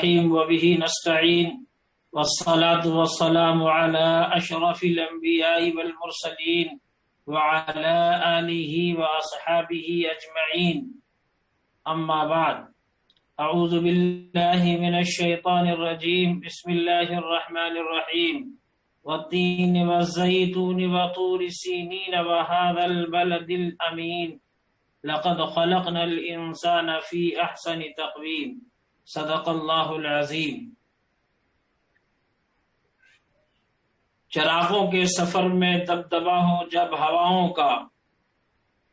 وبه نستعين والصلاة والسلام على أشرف الأنبياء والمرسلين وعلى آله وأصحابه أجمعين أما بعد أعوذ بالله من الشيطان الرجيم بسم الله الرحمن الرحيم والتين والزيتون وطور سينين وهذا البلد الأمين لقد خلقنا الإنسان في أحسن تقويم صدق اللہ العظیم۔ چراغوں کے سفر میں دبدبا ہو جب ہواؤں کا،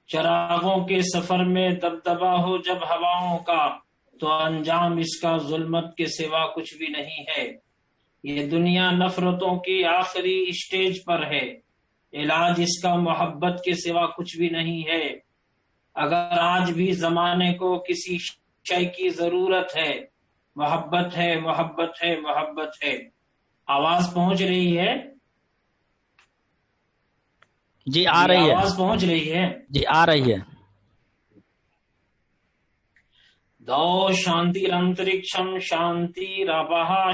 چراغوں کے سفر میں دبدبا ہو جب ہواؤں کا، تو انجام اس کا ظلمت کے سوا کچھ بھی نہیں ہے۔ یہ دنیا نفرتوں کی آخری اسٹیج پر ہے، علاج اس کا محبت کے سوا کچھ بھی نہیں ہے۔ اگر آج بھی زمانے کو کسی شے کی ضرورت ہے، محبت ہے، محبت ہے، محبت ہے۔ آواز پہنچ رہی ہے؟ جی آ رہی ہے، آواز پہنچ رہی ہے؟ جی آ رہی ہے۔ دو شانتیرنترکشم شانتیرپః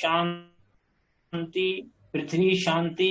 شانتی پرتھوی شانتی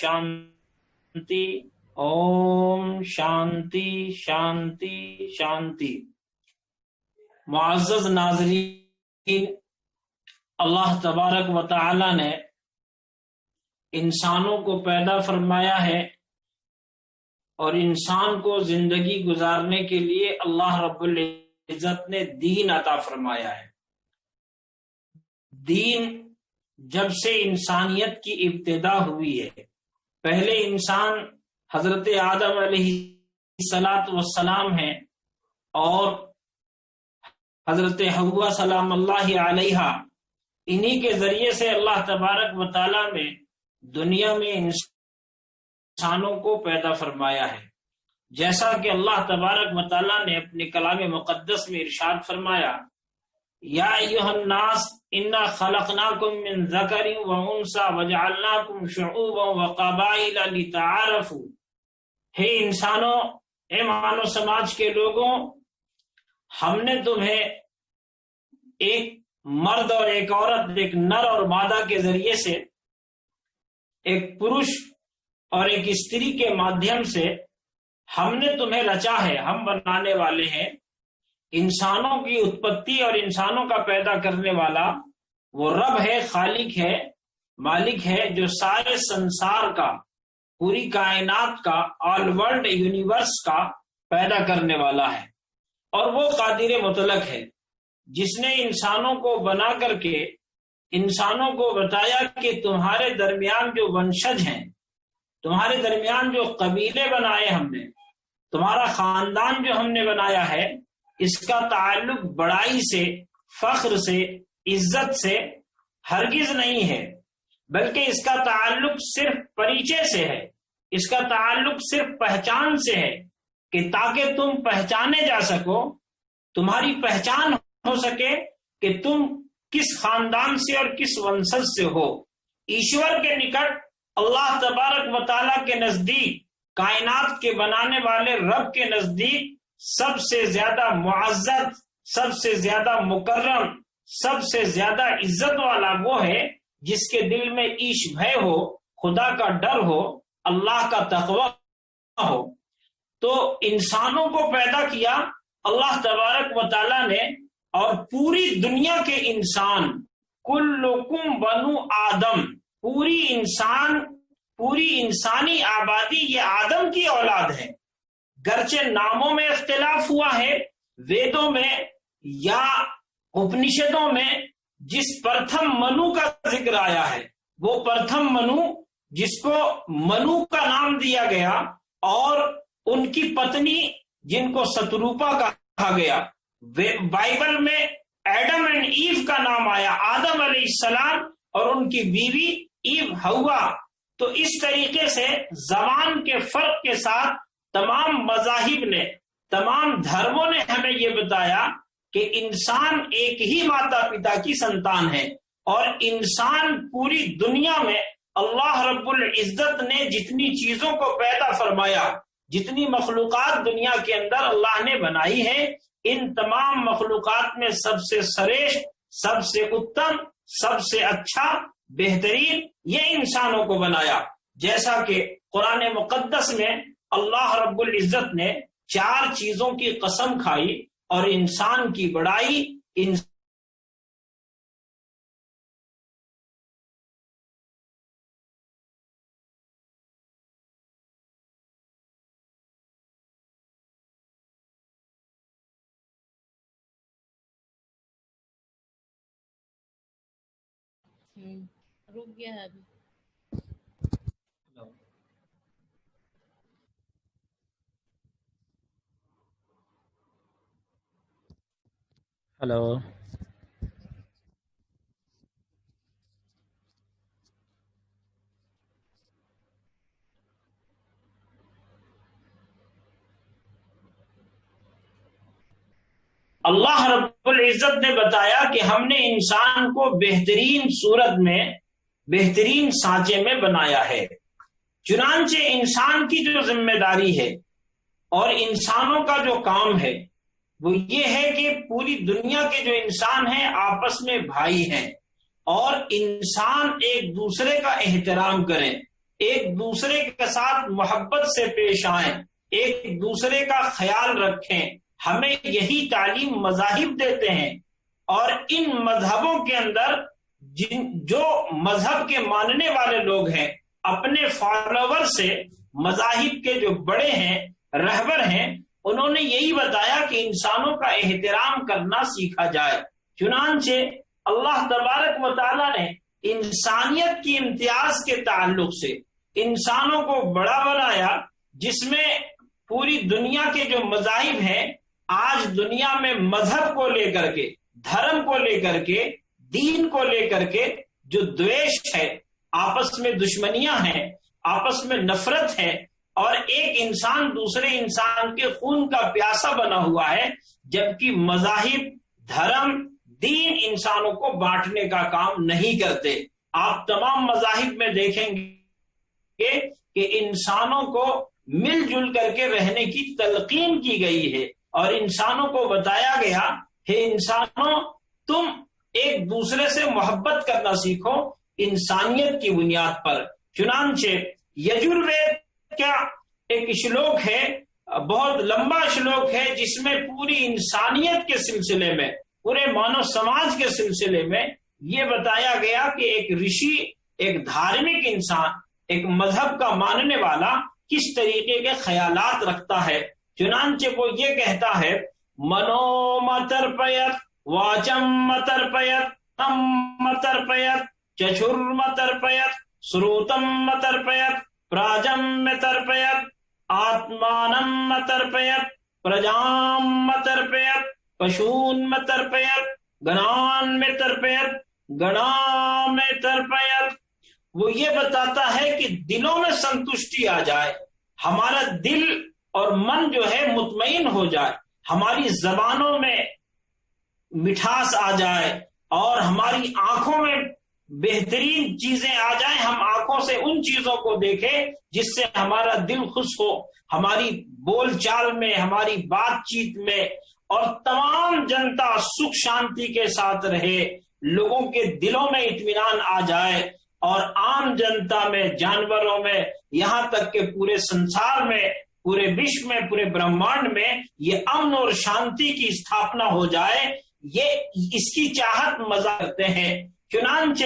شانتی اوم شانتی شانتی شانتی۔ معزز ناظرین، اللہ تبارک و تعالی نے انسانوں کو پیدا فرمایا ہے اور انسان کو زندگی گزارنے کے لیے اللہ رب العزت نے دین عطا فرمایا ہے۔ دین جب سے انسانیت کی ابتدا ہوئی ہے، پہلے انسان حضرت آدم علیہ السلام ہیں اور حضرت حوا سلام اللہ علیہا، انہی کے ذریعے سے اللہ تبارک و تعالی نے دنیا میں انسانوں کو پیدا فرمایا ہے۔ جیسا کہ اللہ تبارک و تعالی نے اپنے کلام مقدس میں ارشاد فرمایا، یا ایھا الناس انا خلقناکم من ذکر و انثی وجعلناکم شعوبا وقبائل لتعارفوا۔ ہے انسانوں، اے مانو سماج کے لوگوں، ہم نے تمہیں ایک مرد اور ایک عورت، ایک نر اور مادہ کے ذریعے سے، ایک پروش اور ایک استری کے مادھیم سے ہم نے تمہیں رچا ہے، ہم بنانے والے ہیں۔ انسانوں کی اتپتی اور انسانوں کا پیدا کرنے والا وہ رب ہے، خالق ہے، مالک ہے، جو سارے سنسار کا، پوری کائنات کا، آل ورلڈ یونیورس کا پیدا کرنے والا ہے، اور وہ قادر مطلق ہے، جس نے انسانوں کو بنا کر کے انسانوں کو بتایا کہ تمہارے درمیان جو ونشج ہیں، تمہارے درمیان جو قبیلے بنائے ہم نے، تمہارا خاندان جو ہم نے بنایا ہے، اس کا تعلق بڑائی سے، فخر سے، عزت سے ہرگز نہیں ہے، بلکہ اس کا تعلق صرف پریچے سے ہے، اس کا تعلق صرف پہچان سے ہے، کہ تاکہ تم پہچانے جا سکو، تمہاری پہچان ہو سکے کہ تم کس خاندان سے اور کس ونشج سے ہو۔ ایشور کے نکٹ، اللہ تبارک و تعالیٰ کے نزدیک، کائنات کے بنانے والے رب کے نزدیک سب سے زیادہ معزز، سب سے زیادہ مکرم، سب سے زیادہ عزت والا وہ ہے جس کے دل میں عیش بھے ہو، خدا کا ڈر ہو، اللہ کا تقوی ہو۔ تو انسانوں کو پیدا کیا اللہ تبارک و تعالیٰ نے، اور پوری دنیا کے انسان، کلکم بنو آدم، پوری انسانی آبادی یہ آدم کی اولاد ہے۔ گرچہ ناموں میں اختلاف ہوا ہے، ویدوں میں یا اپنشدوں میں جس پرتھم منو کا ذکر آیا ہے، وہ پرتھم منو جس کو منو کا نام دیا گیا، اور ان کی پتنی جن کو ستروپا کہا گیا۔ بائبل میں ایڈم اینڈ ایو کا نام آیا، آدم علیہ السلام اور ان کی بیوی ایو ہوا۔ تو اس طریقے سے زبان کے فرق کے ساتھ تمام مذاہب نے، تمام دھرموں نے ہمیں یہ بتایا کہ انسان ایک ہی ماتا پتا کی سنتان ہے، اور انسان پوری دنیا میں اللہ رب العزت نے جتنی چیزوں کو پیدا فرمایا، جتنی مخلوقات دنیا کے اندر اللہ نے بنائی ہے، ان تمام مخلوقات میں سب سے سریشٹ، سب سے اتم، سب سے اچھا، بہترین یہ انسانوں کو بنایا. جیسا کہ قرآن مقدس میں اللہ رب العزت نے 4 چیزوں کی قسم کھائی اور انسان کی بڑائی رک گیا ہے ابھی. ہلو. اللہ رب العزت نے بتایا کہ ہم نے انسان کو بہترین صورت میں، بہترین سانچے میں بنایا ہے. چنانچہ انسان کی جو ذمہ داری ہے اور انسانوں کا جو کام ہے وہ یہ ہے کہ پوری دنیا کے جو انسان ہیں آپس میں بھائی ہیں، اور انسان ایک دوسرے کا احترام کریں، ایک دوسرے کے ساتھ محبت سے پیش آئیں، ایک دوسرے کا خیال رکھیں. ہمیں یہی تعلیم مذاہب دیتے ہیں، اور ان مذہبوں کے اندر جو مذہب کے ماننے والے لوگ ہیں اپنے فالوور سے، مذاہب کے جو بڑے ہیں، رہبر ہیں، انہوں نے یہی بتایا کہ انسانوں کا احترام کرنا سیکھا جائے. چنانچہ اللہ تبارک و تعالیٰ نے انسانیت کی امتیاز کے تعلق سے انسانوں کو بڑا بنایا، جس میں پوری دنیا کے جو مذاہب ہیں آج دنیا میں مذہب کو لے کر کے، دھرم کو لے کر کے، دین کو لے کر کے جو دویش ہے، آپس میں دشمنیاں ہیں، آپس میں نفرت ہے، اور ایک انسان دوسرے انسان کے خون کا پیاسا بنا ہوا ہے، جبکہ مذاہب، دھرم، دین انسانوں کو بانٹنے کا کام نہیں کرتے. آپ تمام مذاہب میں دیکھیں گے کہ انسانوں کو مل جل کر کے رہنے کی تلقین کی گئی ہے، اور انسانوں کو بتایا گیا کہ انسانوں تم ایک دوسرے سے محبت کرنا سیکھو انسانیت کی بنیاد پر. چنانچہ یجروید کیا ایک شلوک ہے، بہت لمبا شلوک ہے، جس میں پوری انسانیت کے سلسلے میں، پورے مانو سماج کے سلسلے میں یہ بتایا گیا کہ ایک رشی، ایک دھارمک انسان، ایک مذہب کا ماننے والا کس طریقے کے خیالات رکھتا ہے. چنانچہ وہ یہ کہتا ہے، منو مترپیت، واچم مترپیت، تم مترپیت، چچر مترپیت، سروتم مترپیت، پراجم مترپیت، آتمانم مترپیت، پرجام مترپیت، پشون مترپیت، گنان مترپیت، گنا مترپیت. وہ یہ بتاتا ہے کہ دلوں میں سنتشٹی آ جائے، ہمارا دل اور من جو ہے مطمئن ہو جائے، ہماری زبانوں میں مٹھاس آ جائے، اور ہماری آنکھوں میں بہترین چیزیں آ جائیں، ہم آنکھوں سے ان چیزوں کو دیکھیں جس سے ہمارا دل خوش ہو، ہماری بول چال میں، ہماری بات چیت میں، اور تمام جنتا سکھ شانتی کے ساتھ رہے، لوگوں کے دلوں میں اطمینان آ جائے، اور عام جنتا میں، جانوروں میں، یہاں تک کہ پورے سنسار میں، پورے وشو میں، پورے برہمانڈ میں یہ امن اور شانتی کی استھاپنا ہو جائے، یہ اس کی چاہت مزہ کرتے ہیں. چنانچہ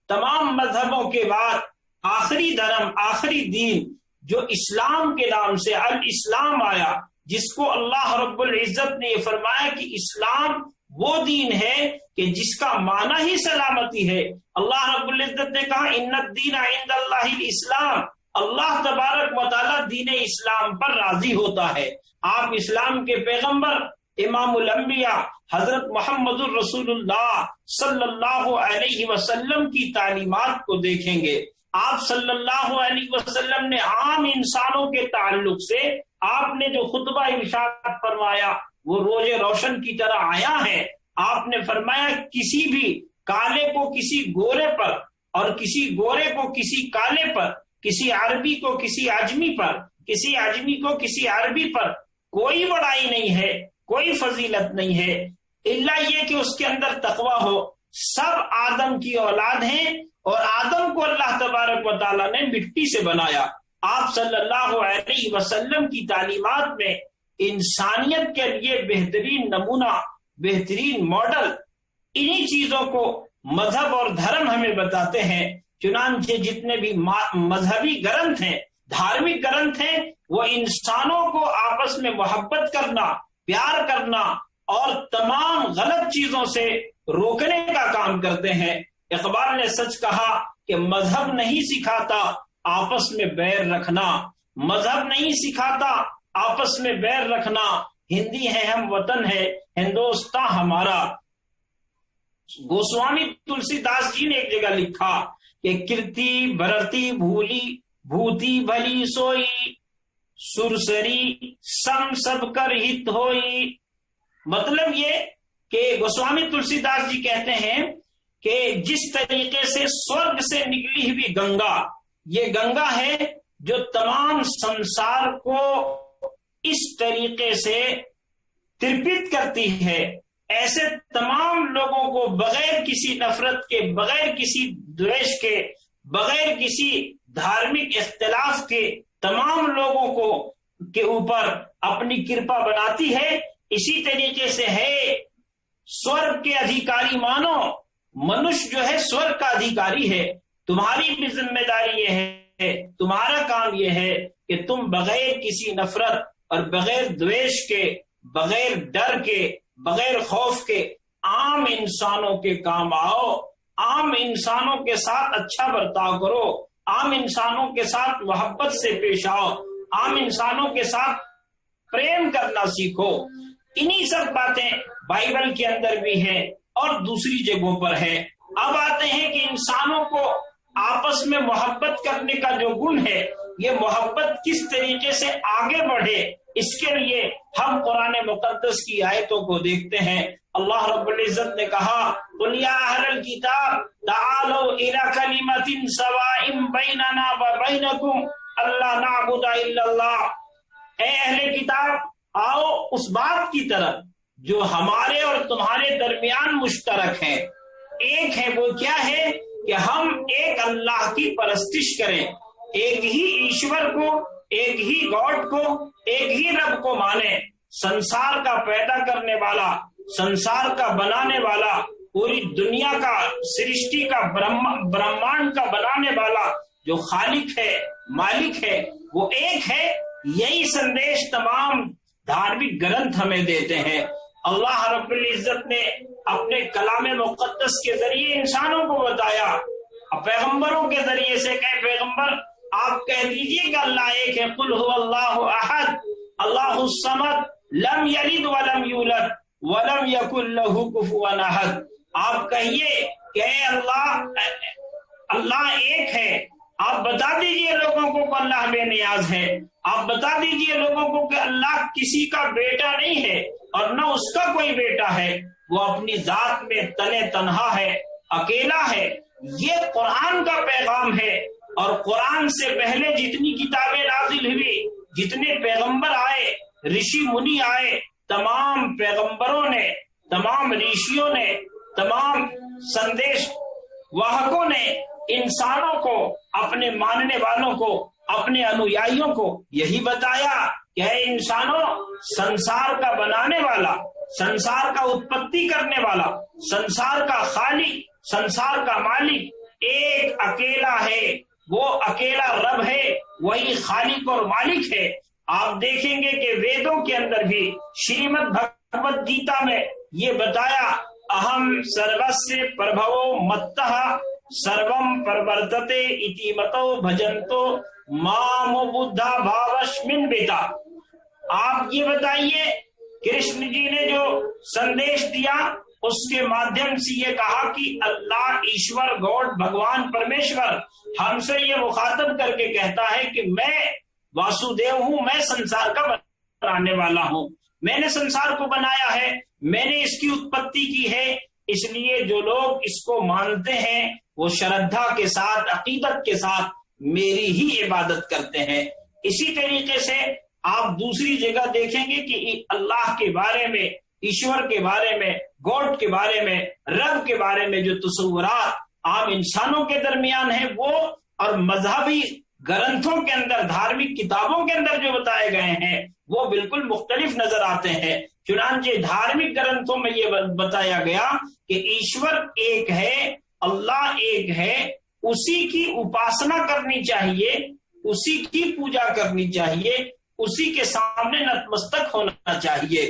تمام مذہبوں کے بعد آخری دھرم، آخری دین جو اسلام کے نام سے الاسلام آیا، جس کو اللہ رب العزت نے یہ فرمایا کہ اسلام وہ دین ہے کہ جس کا معنی ہی سلامتی ہے. اللہ رب العزت نے کہا ان الدین عند اللہ الاسلام، اللہ تبارک و تعالیٰ دین اسلام پر راضی ہوتا ہے. آپ اسلام کے پیغمبر امام الانبیاء حضرت محمد الرسول اللہ صلی اللہ علیہ وسلم کی تعلیمات کو دیکھیں گے. آپ صلی اللہ علیہ وسلم نے عام انسانوں کے تعلق سے آپ نے جو خطبہ ارشاد فرمایا وہ روز روشن کی طرح آیا ہے. آپ نے فرمایا کسی بھی کالے کو کسی گورے پر، اور کسی گورے کو کسی کالے پر، کسی عربی کو کسی عجمی پر، کسی عجمی کو کسی عربی پر کوئی بڑائی نہیں ہے، کوئی فضیلت نہیں ہے الا یہ کہ اس کے اندر تقوی ہو۔ سب آدم کی اولاد ہیں اور آدم کو اللہ تبارک و تعالیٰ نے مٹی سے بنایا۔ آپ صلی اللہ علیہ وسلم کی تعلیمات میں انسانیت کے لیے بہترین نمونہ، بہترین ماڈل انہی چیزوں کو مذہب اور دھرم ہمیں بتاتے ہیں۔ چنانچہ جتنے بھی مذہبی گرنتھ ہیں، دھارمک گرنتھ ہیں، وہ انسانوں کو آپس میں محبت کرنا، پیار کرنا اور تمام غلط چیزوں سے روکنے کا کام کرتے ہیں۔ اقبال نے سچ کہا کہ مذہب نہیں سکھاتا آپس میں بیر رکھنا، مذہب نہیں سکھاتا آپس میں بیر رکھنا، ہندی ہے ہم وطن ہے ہندوستان ہمارا۔ گوسوامی تلسی داس جی نے ایک جگہ لکھا کہ کرتی برتی بھولی بھوتی بھلی سوئی، سرسری سم سب کر ہت ہوئی۔ مطلب یہ کہ گوسوامی تلسی داس جی کہتے ہیں کہ جس طریقے سے سورگ سے نکلی ہوئی گنگا، یہ گنگا ہے جو تمام سنسار کو اس طریقے سے ترپت کرتی ہے، ایسے تمام لوگوں کو بغیر کسی نفرت کے، بغیر کسی دویش کے، بغیر کسی دھارمک اختلاف کے تمام لوگوں کو کے اوپر اپنی کرپا بناتی ہے۔ اسی طریقے سے ہے سورگ کے ادھیکاری مانو، منش جو ہے سورگ کا ادھیکاری ہے۔ تمہاری بھی ذمہ داری یہ ہے، تمہارا کام یہ ہے کہ تم بغیر کسی نفرت اور بغیر دویش کے، بغیر ڈر کے، بغیر خوف کے عام انسانوں کے کام آؤ، عام انسانوں کے ساتھ اچھا برتاؤ کرو، عام انسانوں کے ساتھ محبت سے پیش آؤ، عام انسانوں کے ساتھ پریم کرنا سیکھو۔ انہی سب باتیں بائبل کے اندر بھی ہے اور دوسری جگہوں پر ہے۔ اب آتے ہیں کہ انسانوں کو آپس میں محبت کرنے کا جو گن ہے، یہ محبت کس طریقے سے آگے بڑھے، اس کے لیے ہم قرآن مقدس کی آیتوں کو دیکھتے ہیں۔ اللہ رب العزت نے کہا قُلْ يَا أَهْلَ الْكِتَابِ تَعَالَوْا إِلَىٰ كَلِمَةٍ سَوَاءٍ بَيْنَنَا وَبَيْنَكُمْ أَلَّا نَعْبُدَ إِلَّا اللَّهَ۔ اے اہل کتاب، آؤ اس بات کی طرف جو ہمارے اور تمہارے درمیان مشترک ہے۔ ایک ہے، وہ کیا ہے کہ ہم ایک اللہ کی پرستش کریں، ایک ہی ایشور کو، ایک ہی گاڈ کو، ایک ہی رب کو مانیں۔ سنسار کا پیدا کرنے والا، سنسار کا بنانے والا، پوری دنیا کا، سرشٹی کا، برہمانڈ کا بنانے والا جو خالق ہے، مالک ہے، وہ ایک ہے۔ یہی سندیش تمام دھارمک گرنتھ ہمیں دیتے ہیں۔ اللہ رب العزت نے اپنے کلام مقدس کے ذریعے انسانوں کو بتایا، پیغمبروں کے ذریعے سے کہ پیغمبر آپ کہہ دیجئے کہ اللہ ایک ہے، قل هو اللہ احد اللہ الصمد لم یلد ولم یولد ولم یکن له کفوا احد۔ آپ کہیے کہ اے اللہ ایک ہے۔ آپ بتا دیجئے لوگوں کو کہ اللہ بے نیاز ہے، آپ بتا دیجئے لوگوں کو کہ اللہ کسی کا بیٹا نہیں ہے اور نہ اس کا کوئی بیٹا ہے، وہ اپنی ذات میں تنہا ہے، اکیلا ہے۔ یہ قرآن کا پیغام ہے، اور قرآن سے پہلے جتنی کتابیں نازل ہوئی، جتنے پیغمبر آئے، رشی منی آئے، تمام پیغمبروں نے، تمام رشیوں نے، تمام سندیش واہکوں نے انسانوں کو، اپنے ماننے والوں کو، اپنے انویائیوں کو یہی بتایا کہ اے انسانوں، سنسار کا بنانے والا، سنسار کا اتپتی کرنے والا، سنسار کا خالق، سنسار کا مالک ایک اکیلا ہے، وہ اکیلا رب ہے، وہی خالق اور مالک ہے۔ آپ دیکھیں گے کہ ویدوں کے اندر بھی، شریمد بھگوت گیتا میں یہ بتایا، اہم سروسیہ پربھو متّہ سروم پرورتتے اتی متو بھجنتو مام بدھا بھاوشمن بیتا۔ آپ یہ بتائیے، کرشن جی نے جو سندیش دیا اس کے مادھیم سے یہ کہا کہ اللہ ایشور، گاڈ، بھگوان پرمیشور ہم سے یہ مخاطب کر کے کہتا ہے کہ میں واسودیو ہوں، میں سنسار کا بنانے والا ہوں، میں نے سنسار کو بنایا ہے، میں نے اس کی اتپتی کی ہے۔ اس لیے جو لوگ اس کو مانتے ہیں وہ شردھا کے ساتھ، عقیدت کے ساتھ میری ہی عبادت کرتے ہیں۔ اسی طریقے سے آپ دوسری جگہ دیکھیں گے کہ اللہ کے بارے میں، ایشور کے بارے میں، گاڈ کے بارے میں، رب کے بارے میں جو تصورات عام انسانوں کے درمیان ہیں وہ اور مذہبی گرنتھوں کے اندر، دھارمک کتابوں کے اندر جو بتائے گئے ہیں وہ بالکل مختلف نظر آتے ہیں۔ چنانچہ دھارمک گرنتھوں میں یہ بتایا گیا کہ ایشور ایک ہے، اللہ ایک ہے، اسی کی اپاسنا کرنی چاہیے، اسی کی پوجا کرنی چاہیے، اسی کے سامنے نتمستک ہونا چاہیے۔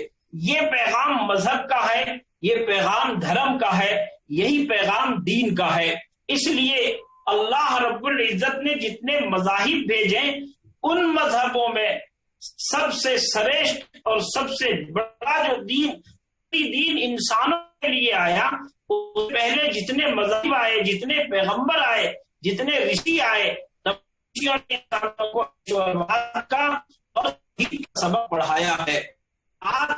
یہ پیغام مذہب کا ہے، یہ پیغام دھرم کا ہے، یہی پیغام دین کا ہے۔ اس لیے اللہ رب العزت نے جتنے مذاہب بھیجے ان مذہبوں میں سب سے سریشٹ اور سب سے بڑا جو دین انسانوں کے لیے آیا، پہلے جتنے مذہب آئے، جتنے پیغمبر آئے، جتنے رشی آئے، انسانوں کو کا اور سبق پڑھایا ہے۔ آج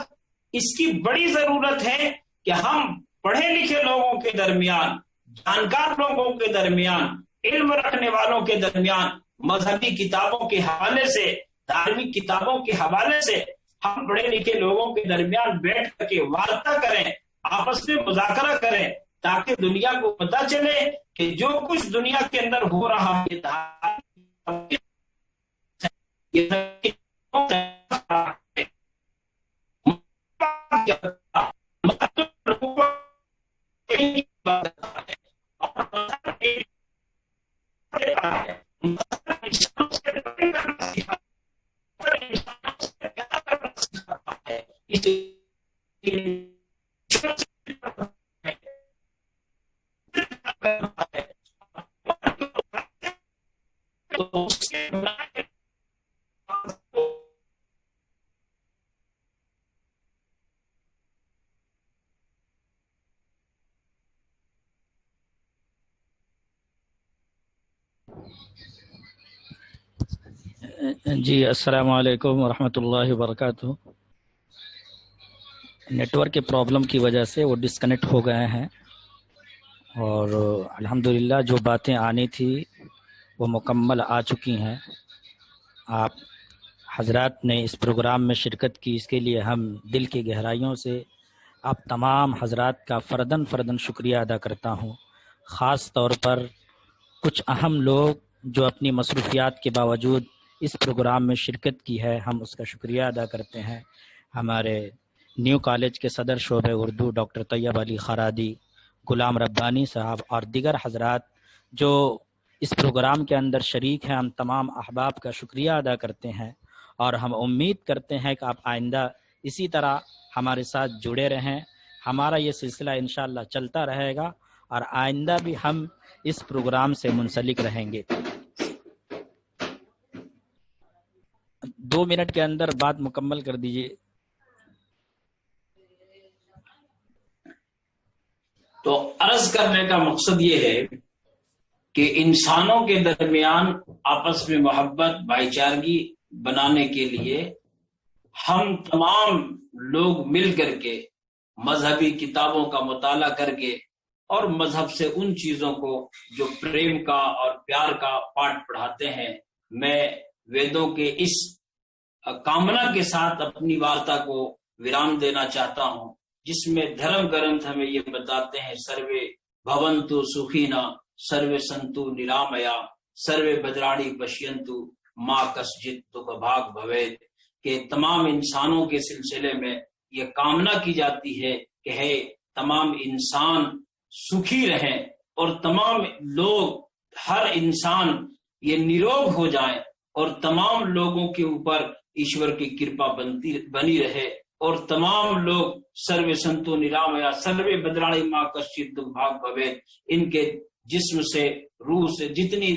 اس کی بڑی ضرورت ہے کہ ہم پڑھے لکھے لوگوں کے درمیان، جانکار لوگوں کے درمیان، علم رکھنے والوں کے درمیان مذہبی کتابوں کے حوالے سے، دھارمک کتابوں کے حوالے سے ہم پڑھے لکھے لوگوں کے درمیان بیٹھ کر کے وارتا کریں، آپس میں مذاکرہ کریں، تاکہ دنیا کو پتہ چلے کہ جو کچھ دنیا کے اندر ہو رہا ہے جی السلام علیکم ورحمۃ اللہ وبرکاتہ۔ نیٹ ورک کے پرابلم کی وجہ سے وہ ڈسکنیکٹ ہو گئے ہیں، اور الحمدللہ جو باتیں آنی تھی وہ مکمل آ چکی ہیں۔ آپ حضرات نے اس پروگرام میں شرکت کی، اس کے لیے ہم دل کی گہرائیوں سے آپ تمام حضرات کا فرداً شکریہ ادا کرتا ہوں۔ خاص طور پر کچھ اہم لوگ جو اپنی مصروفیات کے باوجود اس پروگرام میں شرکت کی ہے، ہم اس کا شکریہ ادا کرتے ہیں۔ ہمارے نیو کالج کے صدر شعبہ اردو ڈاکٹر طیب علی خرادی، غلام ربانی صاحب اور دیگر حضرات جو اس پروگرام کے اندر شریک ہیں، ہم تمام احباب کا شکریہ ادا کرتے ہیں، اور ہم امید کرتے ہیں کہ آپ آئندہ اسی طرح ہمارے ساتھ جڑے رہیں۔ ہمارا یہ سلسلہ انشاءاللہ چلتا رہے گا، اور آئندہ بھی ہم اس پروگرام سے منسلک رہیں گے۔ 2 منٹ کے اندر بات مکمل کر دیجیے۔ تو عرض کرنے کا مقصد یہ ہے کہ انسانوں کے درمیان آپس میں محبت، بھائی چارگی بنانے کے لیے ہم تمام لوگ مل کر کے مذہبی کتابوں کا مطالعہ کر کے اور مذہب سے ان چیزوں کو جو پریم کا اور پیار کا پاٹھ پڑھاتے ہیں، میں ویدوں کے اس کامنا کے ساتھ اپنی وارتا کو ویرام دینا چاہتا ہوں، جس میں دھرم گرنتھ ہمیں یہ بتاتے ہیں، سروے بھونتو سکھینا سروے سنتو نرامیا سروے بدراڑی پشینتو ما کسجت دکھ بھاگ بھوید، کہ تمام انسانوں کے سلسلے میں یہ کامنا کی جاتی ہے کہ ہے تمام انسان سکھی رہیں اور تمام لوگ، ہر انسان یہ نروگ ہو جائیں اور تمام لوگوں کے اوپر ایشور کی کرپا بنی رہے، اور تمام لوگ سروے سنتو نرامیا سروے بدراڑی ماں کشچت دکھ بھاگ بھوید، ان کے جسم سے، روح سے جتنی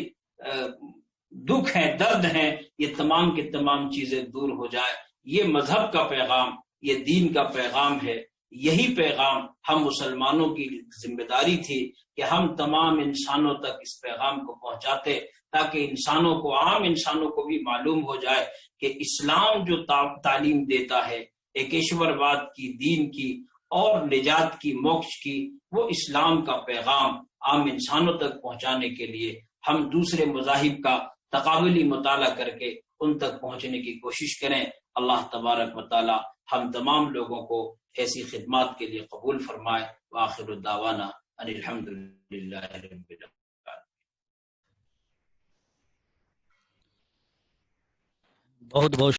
دکھ ہیں، درد ہیں، یہ تمام کے تمام چیزیں دور ہو جائے۔ یہ مذہب کا پیغام، یہ دین کا پیغام ہے۔ یہی پیغام ہم مسلمانوں کی ذمہ داری تھی کہ ہم تمام انسانوں تک اس پیغام کو پہنچاتے، تاکہ انسانوں کو، عام انسانوں کو بھی معلوم ہو جائے کہ اسلام جو تعلیم دیتا ہے ایک ایشور واد کی، دین کی اور نجات کی، موکش کی، وہ اسلام کا پیغام عام انسانوں تک پہنچانے کے لیے ہم دوسرے مذاہب کا تقابلی مطالعہ کر کے ان تک پہنچنے کی کوشش کریں. اللہ تبارک و تعالی ہم تمام لوگوں کو ایسی خدمات کے لیے قبول فرمائے. وآخر الدعوانا ان الحمد للہ رب العالمین. بہت بہت